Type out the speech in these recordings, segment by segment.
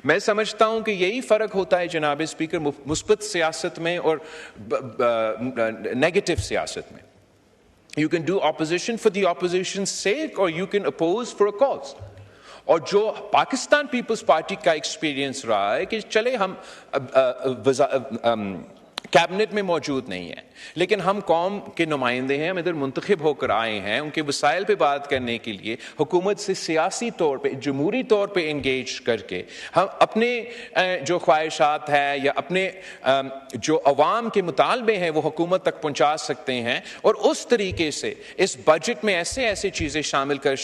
میں سمجھتا ہوں کہ یہی فرق ہوتا ہے جناب اسپیکر مثبت سیاست میں اور نیگیٹو سیاست میں. You can do opposition for the opposition's sake or you can oppose for a cause. اور جو پاکستان پیپلز پارٹی کا ایکسپیرینس رہا ہے کہ چلے ہم کیبنٹ میں موجود نہیں ہیں لیکن ہم قوم کے نمائندے ہیں, ہم ادھر منتخب ہو کر آئے ہیں ان کے وسائل پہ بات کرنے کے لیے, حکومت سے سیاسی طور پہ جمہوری طور پہ انگیج کر کے ہم اپنے جو خواہشات ہے یا اپنے جو عوام کے مطالبے ہیں وہ حکومت تک پہنچا سکتے ہیں. اور اس طریقے سے اس بجٹ میں ایسے چیزیں شامل کر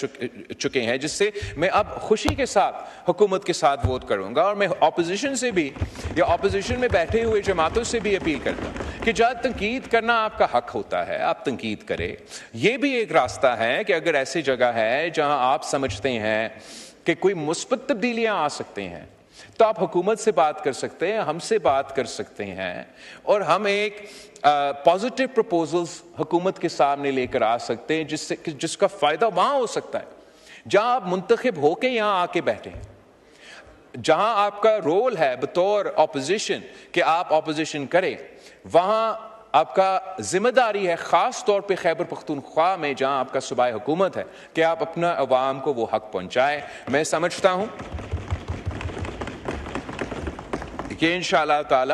چکے ہیں جس سے میں اب خوشی کے ساتھ حکومت کے ساتھ ووٹ کروں گا. اور میں اپوزیشن سے بھی یا اپوزیشن میں بیٹھے ہوئے جماعتوں سے بھی اپیل کرتا ہوں کہ جہاں تنقید کرنا آپ کا حق ہوتا ہے آپ تنقید کریں. یہ بھی ایک راستہ ہے کہ اگر ایسی جگہ ہے جہاں آپ سمجھتے ہیں کہ کوئی مثبت تبدیلیاں آ سکتے ہیں تو آپ حکومت سے بات کر سکتے ہیں, ہم سے بات کر سکتے ہیں اور ہم ایک پازیٹیو پروپوزلز حکومت کے سامنے لے کر آ سکتے ہیں جس کا فائدہ وہاں ہو سکتا ہے جہاں آپ منتخب ہو کے یہاں آ کے بیٹھے ہیں, جہاں آپ کا رول ہے بطور اپوزیشن کہ آپ اپوزیشن کریں. وہاں آپ کا ذمہ داری ہے خاص طور پہ خیبر پختونخوا میں جہاں آپ کا صوبائی حکومت ہے کہ آپ اپنا عوام کو وہ حق پہنچائیں. میں سمجھتا ہوں کہ انشاءاللہ تعالی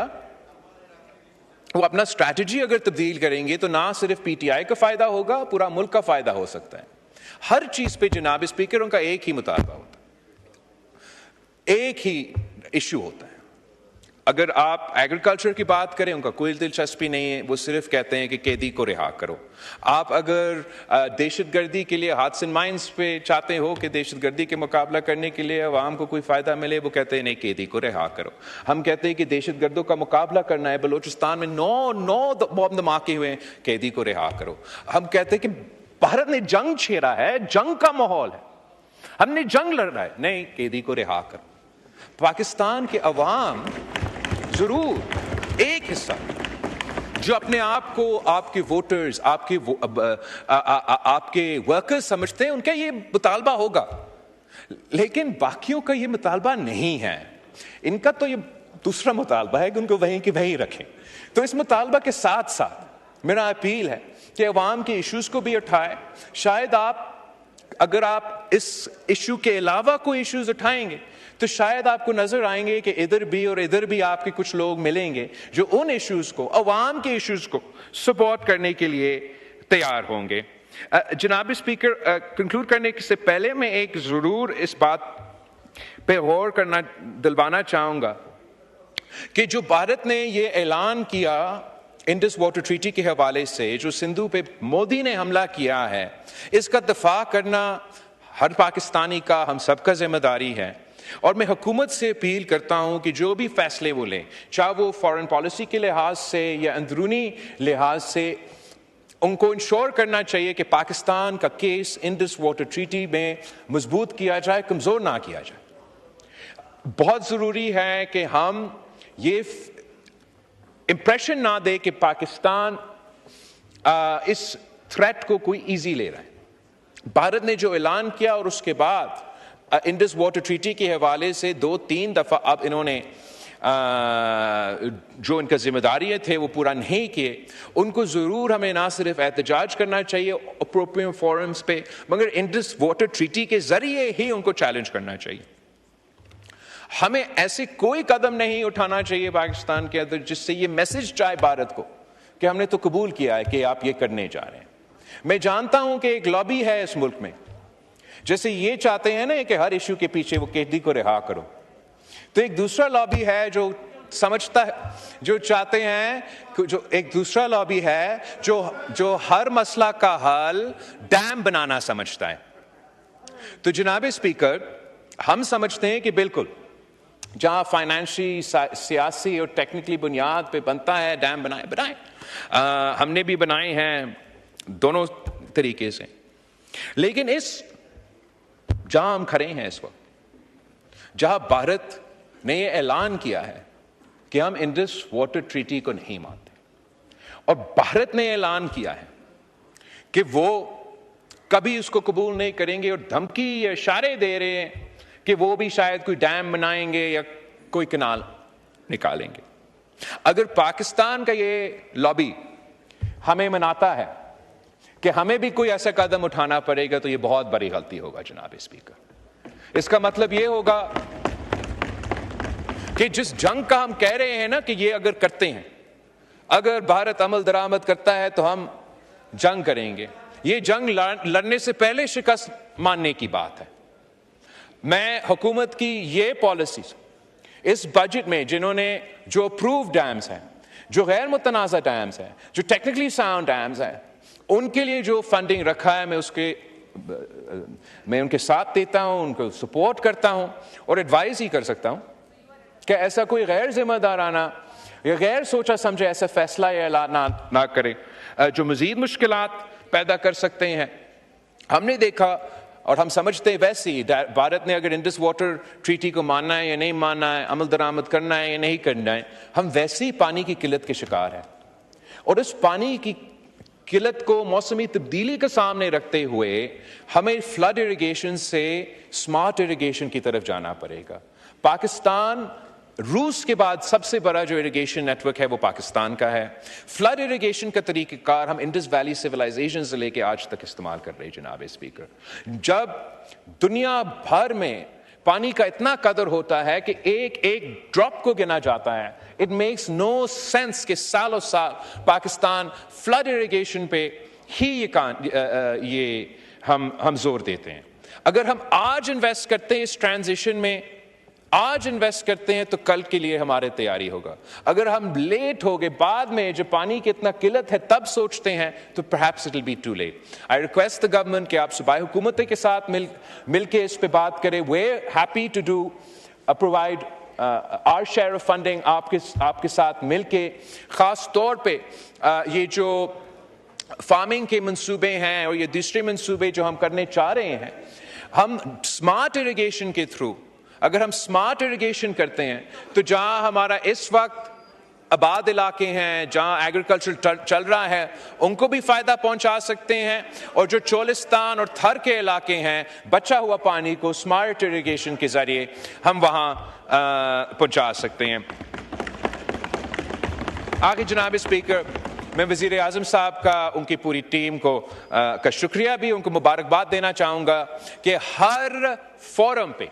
وہ اپنا اسٹریٹجی اگر تبدیل کریں گے تو نہ صرف پی ٹی آئی کا فائدہ ہوگا, پورا ملک کا فائدہ ہو سکتا ہے. ہر چیز پہ جناب اسپیکروں کا ایک ہی مطالبہ ہوتا ہے, ایک ہی ایشو ہوتا ہے. اگر آپ ایگریکلچر کی بات کریں ان کا کوئی دلچسپی نہیں ہے, وہ صرف کہتے ہیں کہ قیدی کو رہا کرو. آپ اگر دہشت گردی کے لیے ہاتھ اینڈ مائنس پہ چاہتے ہو کہ دہشت گردی کے مقابلہ کرنے کے لیے عوام کو کوئی فائدہ ملے, وہ کہتے ہیں نہیں قیدی کو رہا کرو. ہم کہتے ہیں کہ دہشت گردوں کا مقابلہ کرنا ہے, بلوچستان میں 9 بم دھماکے ہوئے ہیں, قیدی کو رہا کرو. ہم کہتے ہیں کہ بھارت نے جنگ چھیڑا ہے, جنگ کا ماحول ہے, ہم نے جنگ لڑ رہا ہے, نہیں قیدی کو رہا کرو. پاکستان کے عوام ضرور ایک حصہ جو اپنے آپ کو آپ کے ووٹرز آپ کے ورکرز سمجھتے ہیں ان کا یہ مطالبہ ہوگا, لیکن باقیوں کا یہ مطالبہ نہیں ہے. ان کا تو یہ دوسرا مطالبہ ہے کہ ان کو وہیں کی وہیں رکھیں. تو اس مطالبہ کے ساتھ ساتھ میرا اپیل ہے کہ عوام کے ایشوز کو بھی اٹھائیں. شاید اگر آپ اس ایشو کے علاوہ کوئی ایشوز اٹھائیں گے تو شاید آپ کو نظر آئیں گے کہ ادھر بھی اور ادھر بھی آپ کے کچھ لوگ ملیں گے جو ان ایشوز کو, عوام کے ایشوز کو سپورٹ کرنے کے لیے تیار ہوں گے. جناب اسپیکر, کنکلوڈ کرنے سے پہلے میں ایک ضرور اس بات پہ غور کرنا دلوانا چاہوں گا کہ جو بھارت نے یہ اعلان کیا انڈس واٹر ٹریٹی کے حوالے سے, جو سندھو پہ مودی نے حملہ کیا ہے, اس کا دفاع کرنا ہر پاکستانی کا, ہم سب کا ذمہ داری ہے. اور میں حکومت سے اپیل کرتا ہوں کہ جو بھی فیصلے وہ لیں, چاہے وہ فارن پالیسی کے لحاظ سے یا اندرونی لحاظ سے, ان کو انشور کرنا چاہیے کہ پاکستان کا کیس انڈس واٹر ٹریٹی میں مضبوط کیا جائے, کمزور نہ کیا جائے. بہت ضروری ہے کہ ہم یہ امپریشن نہ دے کہ پاکستان اس تھریٹ کو کوئی ایزی لے رہا ہے. بھارت نے جو اعلان کیا اور اس کے بعد انڈس واٹر ٹریٹی کے حوالے سے 2-3 دفعہ اب انہوں نے جو ان کا ذمہ داری تھے وہ پورا نہیں کیے. ان کو ضرور ہمیں نہ صرف احتجاج کرنا چاہیے اپروپریٹ فورمز پہ, مگر انڈس واٹر ٹریٹی کے ذریعے ہی ان کو چیلنج کرنا چاہیے. ہمیں ایسے کوئی قدم نہیں اٹھانا چاہیے پاکستان کے اندر جس سے یہ میسج جائے بھارت کو کہ ہم نے تو قبول کیا ہے کہ آپ یہ کرنے جا رہے ہیں. میں جانتا ہوں کہ ایک لابی ہے اس ملک میں, جیسے یہ چاہتے ہیں نا کہ ہر ایشو کے پیچھے وہ قیدی کو رہا کرو, تو ایک دوسرا لابی ہے جو سمجھتا ہے, جو چاہتے ہیں, جو ایک دوسرا لابی ہے جو ہر مسئلہ کا حل ڈیم بنانا سمجھتا ہے. تو جناب اسپیکر, ہم سمجھتے ہیں کہ بالکل جہاں فائنینشلی, سیاسی اور ٹیکنیکلی بنیاد پہ بنتا ہے ڈیم بنائیں. ہم نے بھی بنائے ہیں دونوں طریقے سے, لیکن جہاں ہم کھڑے ہیں اس وقت, جہاں بھارت نے یہ اعلان کیا ہے کہ ہم انڈس واٹر ٹریٹی کو نہیں مانتے, اور بھارت نے اعلان کیا ہے کہ وہ کبھی اس کو قبول نہیں کریں گے, اور دھمکی یا اشارے دے رہے ہیں کہ وہ بھی شاید کوئی ڈیم بنائیں گے یا کوئی کنال نکالیں گے۔ اگر پاکستان کا یہ لابی ہمیں مناتا ہے کہ ہمیں بھی کوئی ایسا قدم اٹھانا پڑے گا تو یہ بہت بڑی غلطی ہوگا جناب اسپیکر۔ اس کا مطلب یہ ہوگا کہ جس جنگ کا ہم کہہ رہے ہیں نا کہ یہ اگر کرتے ہیں، اگر بھارت عمل درآمد کرتا ہے تو ہم جنگ کریں گے، یہ جنگ لڑنے سے پہلے شکست ماننے کی بات ہے۔ میں حکومت کی یہ پالیسیز اس بجٹ میں جنہوں نے جو اپروو ڈیمز ہیں، جو غیر متنازع ڈیمز ہیں، جو ٹیکنیکلی ساؤنڈ ڈیمز ہیں، ان کے لیے جو فنڈنگ رکھا ہے میں ان کے ساتھ دیتا ہوں، ان کو سپورٹ کرتا ہوں اور ایڈوائز ہی کر سکتا ہوں کہ ایسا کوئی غیر ذمہ دارانہ یا غیر سوچا سمجھے ایسا فیصلہ یا اعلان نہ کرے جو مزید مشکلات پیدا کر سکتے ہیں۔ ہم نے دیکھا اور ہم سمجھتے ہیں ویسے ہی بھارت نے اگر انڈس واٹر ٹریٹی کو ماننا ہے یا نہیں ماننا ہے، عمل درآمد کرنا ہے یا نہیں کرنا ہے، ہم ویسے ہی پانی کی قلت کے شکار ہیں، اور اس پانی کی قلت کو موسمی تبدیلی کے سامنے رکھتے ہوئے ہمیں فلڈ اریگیشن سے سمارٹ اریگیشن کی طرف جانا پڑے گا۔ پاکستان روس کے بعد سب سے بڑا جو اریگیشن نیٹ ورک ہے وہ پاکستان کا ہے۔ فلڈ اریگیشن کا طریقہ کار ہم انڈس ویلی سویلائزیشن سے لے کے آج تک استعمال کر رہے ہیں جناب اسپیکر۔ جب دنیا بھر میں پانی کا اتنا قدر ہوتا ہے کہ ایک ایک ڈراپ کو گنا جاتا ہے، اٹ میکس نو سینس کہ سالوں سال پاکستان فلڈ اریگیشن پہ ہی یہ ہم زور دیتے ہیں۔ اگر ہم آج انویسٹ کرتے ہیں اس ٹرانزیشن میں، آج انویسٹ کرتے ہیں تو کل کے لیے ہمارے تیاری ہوگا۔ اگر ہم لیٹ ہو گئے، بعد میں جو پانی کی اتنا قلت ہے تب سوچتے ہیں، تو perhaps it will be too late. I request the government کہ آپ صوبائی حکومتیں کے ساتھ مل کے اس پہ بات کریں۔ We're happy to do provide our share of funding آپ کے ساتھ مل کے، خاص طور پہ یہ جو فارمنگ کے منصوبے ہیں اور یہ دوسرے منصوبے جو ہم کرنے چاہ رہے ہیں، ہم اسمارٹ اریگیشن کے تھرو اگر ہم اسمارٹ اریگیشن کرتے ہیں تو جہاں ہمارا اس وقت آباد علاقے ہیں، جہاں ایگریکلچر چل رہا ہے، ان کو بھی فائدہ پہنچا سکتے ہیں، اور جو چولستان اور تھر کے علاقے ہیں، بچا ہوا پانی کو اسمارٹ اریگیشن کے ذریعے ہم وہاں پہنچا سکتے ہیں۔ آگے جناب اسپیکر، میں وزیر اعظم صاحب کا، ان کی پوری ٹیم کا شکریہ بھی، ان کو مبارکباد دینا چاہوں گا کہ ہر فورم پہ،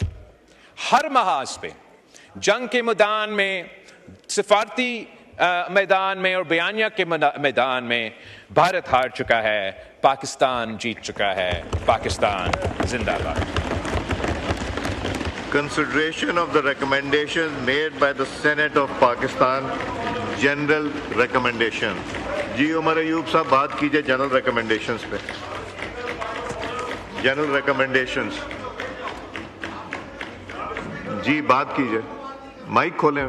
ہر محاذ پہ، جنگ کے میدان میں، سفارتی میدان میں اور بیانیہ کے میدان میں بھارت ہار چکا ہے، پاکستان جیت چکا ہے، پاکستان زندہ باد۔ Consideration of the recommendations made by the Senate of Pakistan, general recommendation. جی عمر ایوب صاحب بات کیجئے جنرل ریکمنڈیشنز پہ۔ جنرل ریکمنڈیشنز جی بات کیجئے، مائک کھولیں۔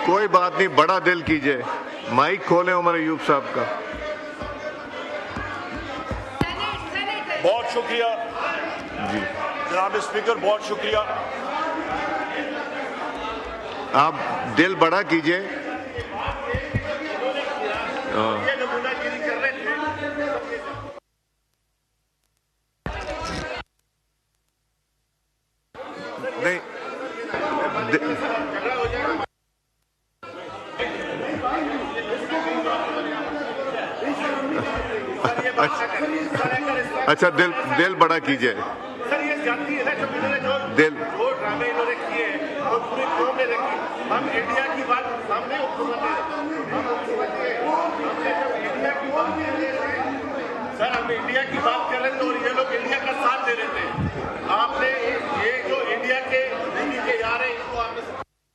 کوئی بات نہیں، بڑا دل کیجئے، مائک کھولیں عمر ایوب صاحب کا۔ بہت شکریہ جی جناب اسپیکر، بہت شکریہ۔ آپ دل بڑا کیجئے۔ نہیں اچھا، دل بڑا کیجئے، دل ڈرامے انہوں نے کیے اور پوری قوم نے دیکھی۔ ہم انڈیا کی بات سامنے حکومت